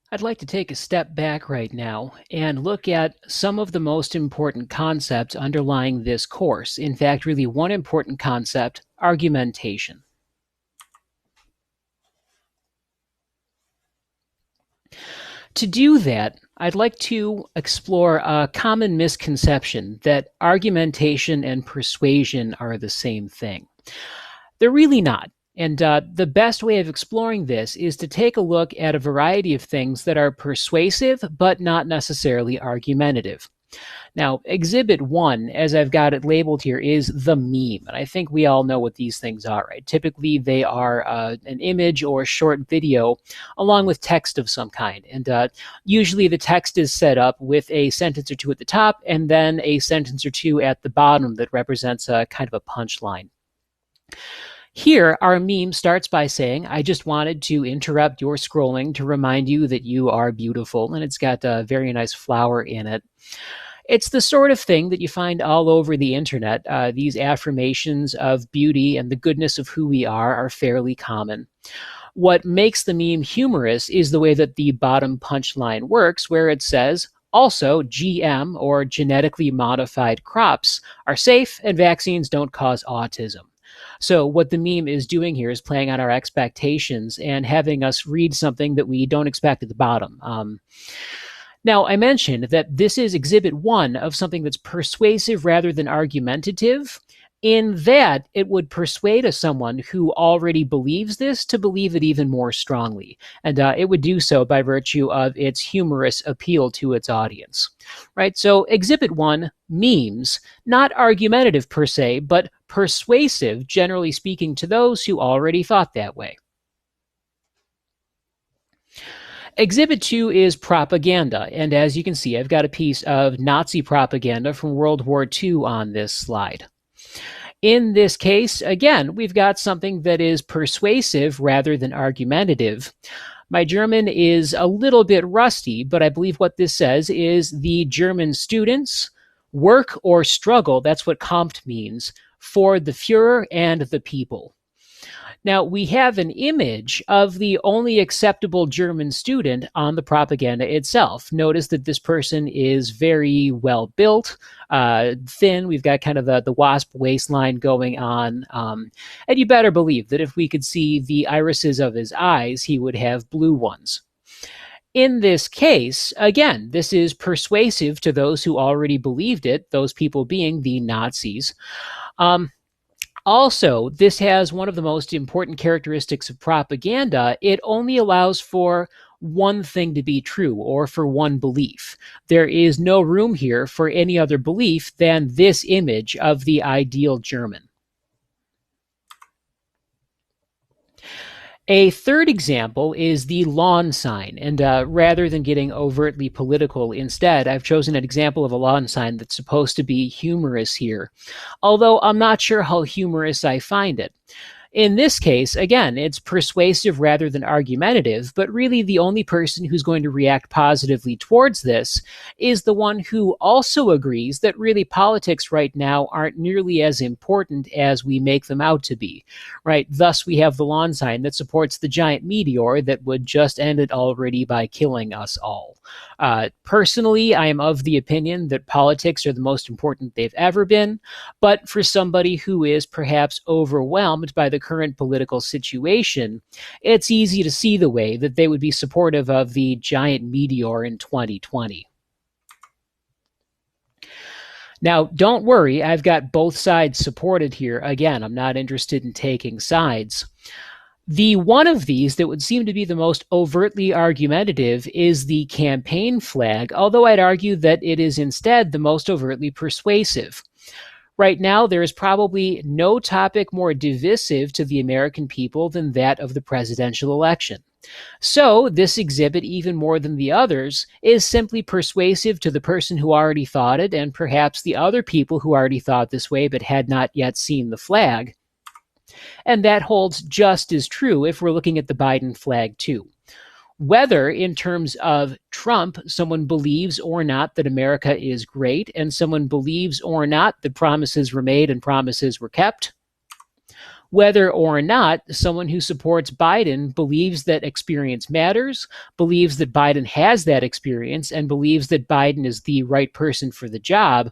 I'd like to take a step back right now and look at some of the most important concepts underlying this course. In fact, really one important concept, argumentation. To do that, I'd like to explore a common misconception that argumentation and persuasion are the same thing. They're really not. And the best way of exploring this is to take a look at a variety of things that are persuasive but not necessarily argumentative. Now, Exhibit 1, as I've got it labeled here, is the meme. And I think we all know what these things are, right? Typically, they are an image or a short video along with text of some kind. And usually the text is set up with a sentence or two at the top and then a sentence or two at the bottom that represents a kind of a punchline. Here, our meme starts by saying, I just wanted to interrupt your scrolling to remind you that you are beautiful. And it's got a very nice flower in it. It's the sort of thing that you find all over the internet. These affirmations of beauty and the goodness of who we are fairly common. What makes the meme humorous is the way that the bottom punchline works, where it says, also, GM or genetically modified crops are safe and vaccines don't cause autism. So, what the meme is doing here is playing on our expectations and having us read something that we don't expect at the bottom. Now, I mentioned that this is exhibit one of something that's persuasive rather than argumentative, in that it would persuade someone who already believes this to believe it even more strongly. And it would do so by virtue of its humorous appeal to its audience. Right? So, exhibit one, memes, not argumentative per se, but persuasive, generally speaking, to those who already thought that way. Exhibit 2 is propaganda, and as you can see, I've got a piece of Nazi propaganda from World War II on this slide. In this case, again, we've got something that is persuasive rather than argumentative. My German is a little bit rusty, but I believe what this says is the German students work or struggle, that's what Kampf means, for the Führer and the people. Now, we have an image of the only acceptable German student on the propaganda itself. Notice that this person is very well built, thin. We've got kind of the wasp waistline going on. And you better believe that if we could see the irises of his eyes, he would have blue ones. In this case, again, this is persuasive to those who already believed it, those people being the Nazis. Also, this has one of the most important characteristics of propaganda. It only allows for one thing to be true or for one belief. There is no room here for any other belief than this image of the ideal German. A third example is the lawn sign, and rather than getting overtly political, instead, I've chosen an example of a lawn sign that's supposed to be humorous here, although I'm not sure how humorous I find it. In this case, again, it's persuasive rather than argumentative, but really the only person who's going to react positively towards this is the one who also agrees that really politics right now aren't nearly as important as we make them out to be, right? Thus, we have the lawn sign that supports the giant meteor that would just end it already by killing us all. Personally, I am of the opinion that politics are the most important they've ever been, but for somebody who is perhaps overwhelmed by the current political situation, it's easy to see the way that they would be supportive of the giant meteor in 2020. Now, don't worry, I've got both sides supported here. Again, I'm not interested in taking sides. The one of these that would seem to be the most overtly argumentative is the campaign flag, although I'd argue that it is instead the most overtly persuasive. Right now, there is probably no topic more divisive to the American people than that of the presidential election. So, this exhibit, even more than the others, is simply persuasive to the person who already thought it, and perhaps the other people who already thought this way but had not yet seen the flag. And that holds just as true if we're looking at the Biden flag, too. Whether in terms of Trump, someone believes or not that America is great, and someone believes or not that promises were made and promises were kept, whether or not someone who supports Biden believes that experience matters, believes that Biden has that experience, and believes that Biden is the right person for the job.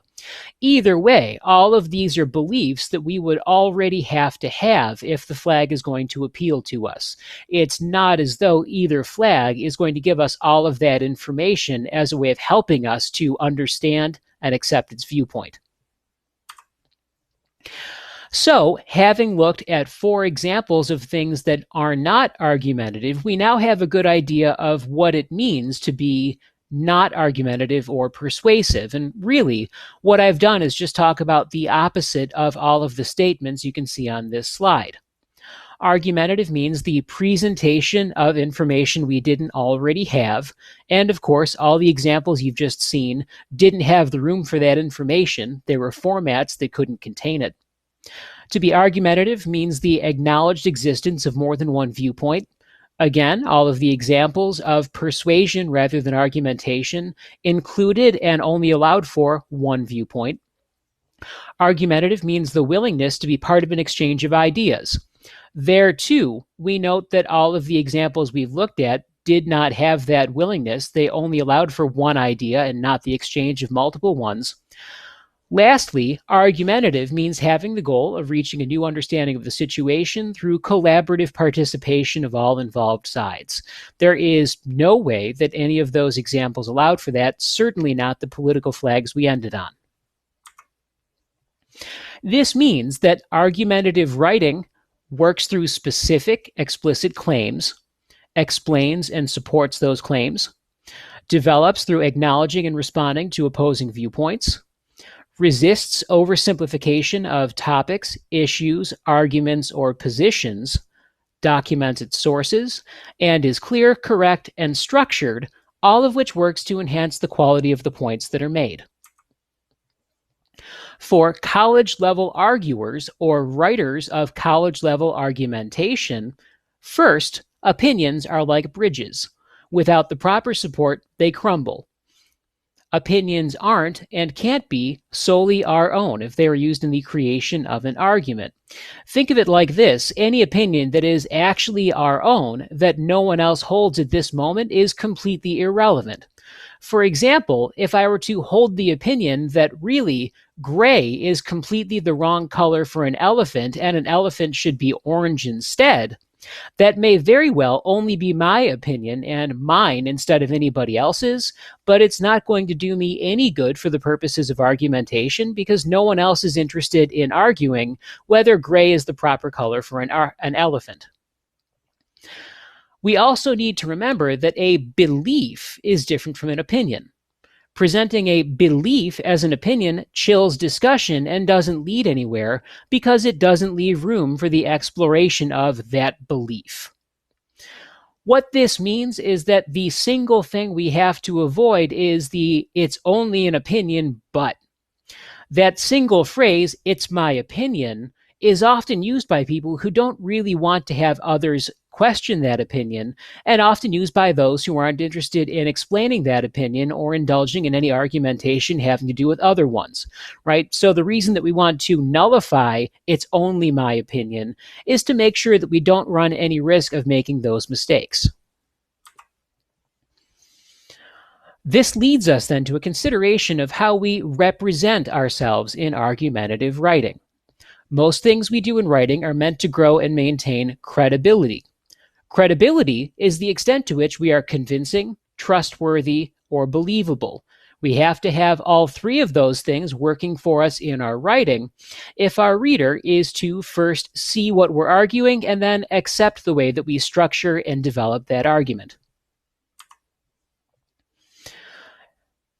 Either way, all of these are beliefs that we would already have to have if the flag is going to appeal to us. It's not as though either flag is going to give us all of that information as a way of helping us to understand and accept its viewpoint. So, having looked at 4 examples of things that are not argumentative, we now have a good idea of what it means to be not argumentative or persuasive. And really, what I've done is just talk about the opposite of all of the statements you can see on this slide. Argumentative means the presentation of information we didn't already have. And of course, all the examples you've just seen didn't have the room for that information. There were formats that couldn't contain it. To be argumentative means the acknowledged existence of more than one viewpoint. Again, all of the examples of persuasion rather than argumentation included and only allowed for one viewpoint. Argumentative means the willingness to be part of an exchange of ideas. There, too, we note that all of the examples we've looked at did not have that willingness. They only allowed for one idea and not the exchange of multiple ones. Lastly, argumentative means having the goal of reaching a new understanding of the situation through collaborative participation of all involved sides. There is no way that any of those examples allowed for that, certainly not the political flags we ended on. This means that argumentative writing works through specific, explicit claims, explains and supports those claims, develops through acknowledging and responding to opposing viewpoints, resists oversimplification of topics, issues, arguments, or positions, documents its sources, and is clear, correct, and structured, all of which works to enhance the quality of the points that are made. For college-level arguers or writers of college-level argumentation, first, opinions are like bridges. Without the proper support, they crumble. Opinions aren't and can't be solely our own if they are used in the creation of an argument. Think of it like this: any opinion that is actually our own, that no one else holds at this moment, is completely irrelevant. For example, if I were to hold the opinion that really gray is completely the wrong color for an elephant and an elephant should be orange instead, that may very well only be my opinion and mine instead of anybody else's, but it's not going to do me any good for the purposes of argumentation because no one else is interested in arguing whether gray is the proper color for an elephant. We also need to remember that a belief is different from an opinion. Presenting a belief as an opinion chills discussion and doesn't lead anywhere because it doesn't leave room for the exploration of that belief. What this means is that the single thing we have to avoid is the "it's only an opinion, but." That single phrase, "it's my opinion," is often used by people who don't really want to have others question that opinion, and often used by those who aren't interested in explaining that opinion or indulging in any argumentation having to do with other ones, right? So the reason that we want to nullify "it's only my opinion" is to make sure that we don't run any risk of making those mistakes. This leads us then to a consideration of how we represent ourselves in argumentative writing. Most things we do in writing are meant to grow and maintain credibility. Credibility is the extent to which we are convincing, trustworthy, or believable. We have to have all 3 of those things working for us in our writing if our reader is to first see what we're arguing and then accept the way that we structure and develop that argument.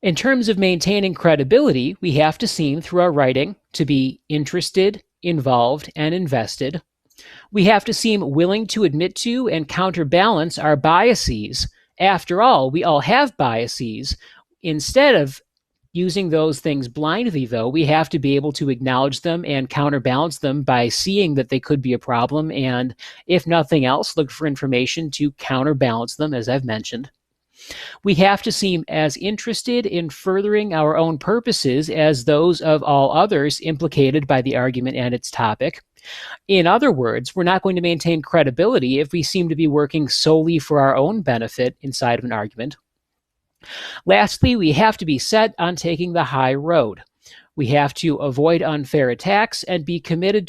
In terms of maintaining credibility, we have to seem through our writing to be interested, involved, and invested. We have to seem willing to admit to and counterbalance our biases. After all, we all have biases. Instead of using those things blindly, though, we have to be able to acknowledge them and counterbalance them by seeing that they could be a problem and, if nothing else, look for information to counterbalance them, as I've mentioned. We have to seem as interested in furthering our own purposes as those of all others implicated by the argument and its topic. In other words, we're not going to maintain credibility if we seem to be working solely for our own benefit inside of an argument. Lastly, we have to be set on taking the high road. We have to avoid unfair attacks and be committed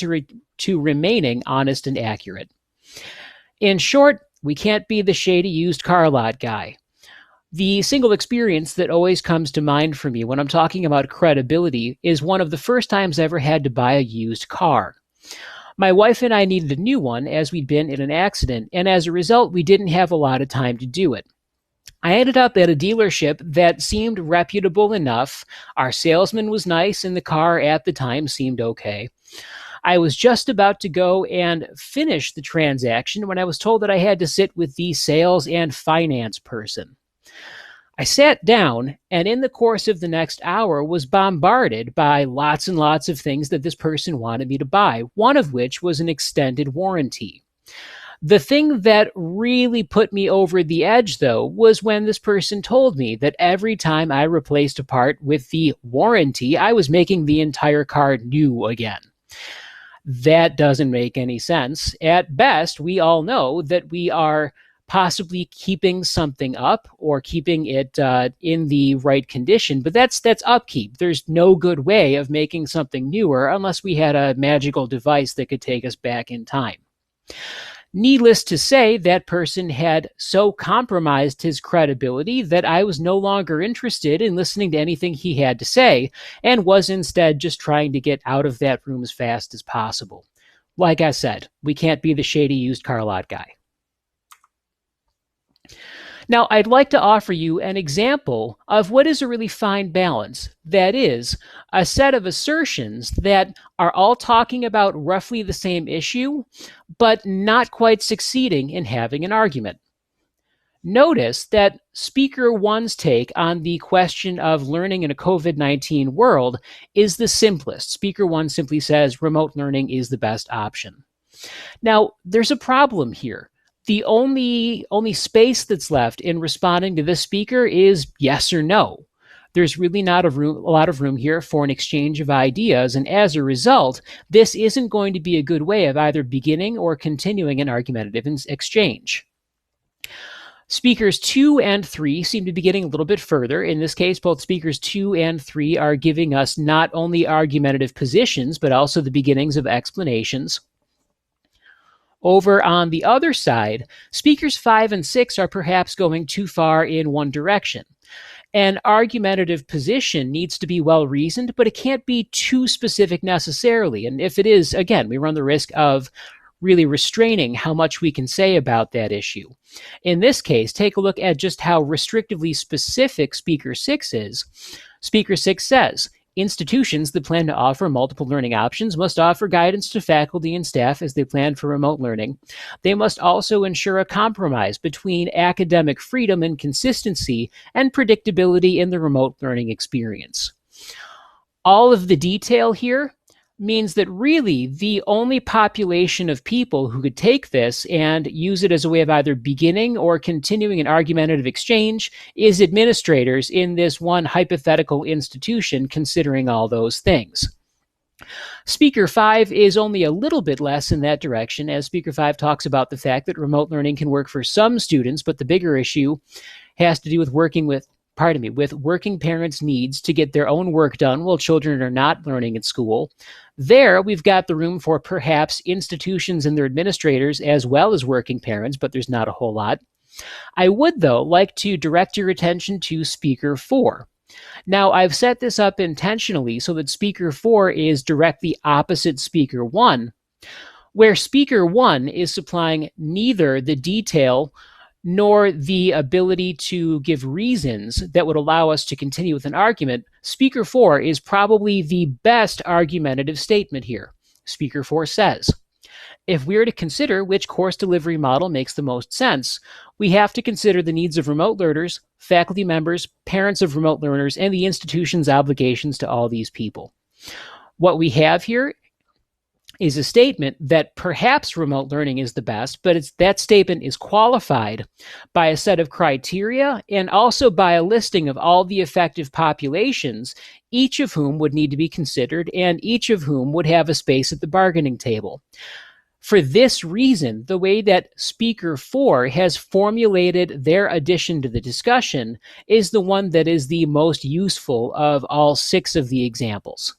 to remaining honest and accurate. In short, we can't be the shady used car lot guy. The single experience that always comes to mind for me when I'm talking about credibility is one of the first times I ever had to buy a used car. My wife and I needed a new one as we'd been in an accident, and as a result, we didn't have a lot of time to do it. I ended up at a dealership that seemed reputable enough. Our salesman was nice, and the car at the time seemed okay. I was just about to go and finish the transaction when I was told that I had to sit with the sales and finance person. I sat down, and in the course of the next hour was bombarded by lots and lots of things that this person wanted me to buy, one of which was an extended warranty. The thing that really put me over the edge, though, was when this person told me that every time I replaced a part with the warranty, I was making the entire car new again. That doesn't make any sense. At best, we all know that we are possibly keeping something up or keeping it in the right condition, but that's upkeep. There's no good way of making something newer unless we had a magical device that could take us back in time. Needless to say, that person had so compromised his credibility that I was no longer interested in listening to anything he had to say and was instead just trying to get out of that room as fast as possible. Like I said, we can't be the shady used car lot guy. Now, I'd like to offer you an example of what is a really fine balance. That is, a set of assertions that are all talking about roughly the same issue, but not quite succeeding in having an argument. Notice that Speaker 1's take on the question of learning in a COVID-19 world is the simplest. Speaker 1 simply says remote learning is the best option. Now, there's a problem here. The only space that's left in responding to this speaker is yes or no. There's really not a lot of room here for an exchange of ideas, and as a result, this isn't going to be a good way of either beginning or continuing an argumentative exchange. Speakers 2 and 3 seem to be getting a little bit further. In this case, both speakers 2 and 3 are giving us not only argumentative positions, but also the beginnings of explanations. Over on the other side, speakers 5 and 6 are perhaps going too far in one direction. An argumentative position needs to be well reasoned, but it can't be too specific necessarily. And if it is, again, we run the risk of really restraining how much we can say about that issue. In this case, take a look at just how restrictively specific Speaker 6 is. Speaker 6 says, institutions that plan to offer multiple learning options must offer guidance to faculty and staff as they plan for remote learning. They must also ensure a compromise between academic freedom and consistency and predictability in the remote learning experience. All of the detail here means that really the only population of people who could take this and use it as a way of either beginning or continuing an argumentative exchange is administrators in this one hypothetical institution, considering all those things. Speaker 5 is only a little bit less in that direction, as Speaker 5 talks about the fact that remote learning can work for some students, but the bigger issue has to do with working with working parents' needs to get their own work done while children are not learning at school. There, we've got the room for perhaps institutions and their administrators as well as working parents, but there's not a whole lot. I would, though, like to direct your attention to Speaker 4. Now, I've set this up intentionally so that Speaker 4 is directly opposite Speaker 1, where Speaker 1 is supplying neither the detail nor the ability to give reasons that would allow us to continue with an argument. Speaker 4 is probably the best argumentative statement here. Speaker 4 says, if we are to consider which course delivery model makes the most sense, we have to consider the needs of remote learners, faculty members, parents of remote learners, and the institution's obligations to all these people. What we have here is a statement that perhaps remote learning is the best, but that statement is qualified by a set of criteria and also by a listing of all the effective populations, each of whom would need to be considered and each of whom would have a space at the bargaining table. For this reason, the way that Speaker 4 has formulated their addition to the discussion is the one that is the most useful of all 6 of the examples.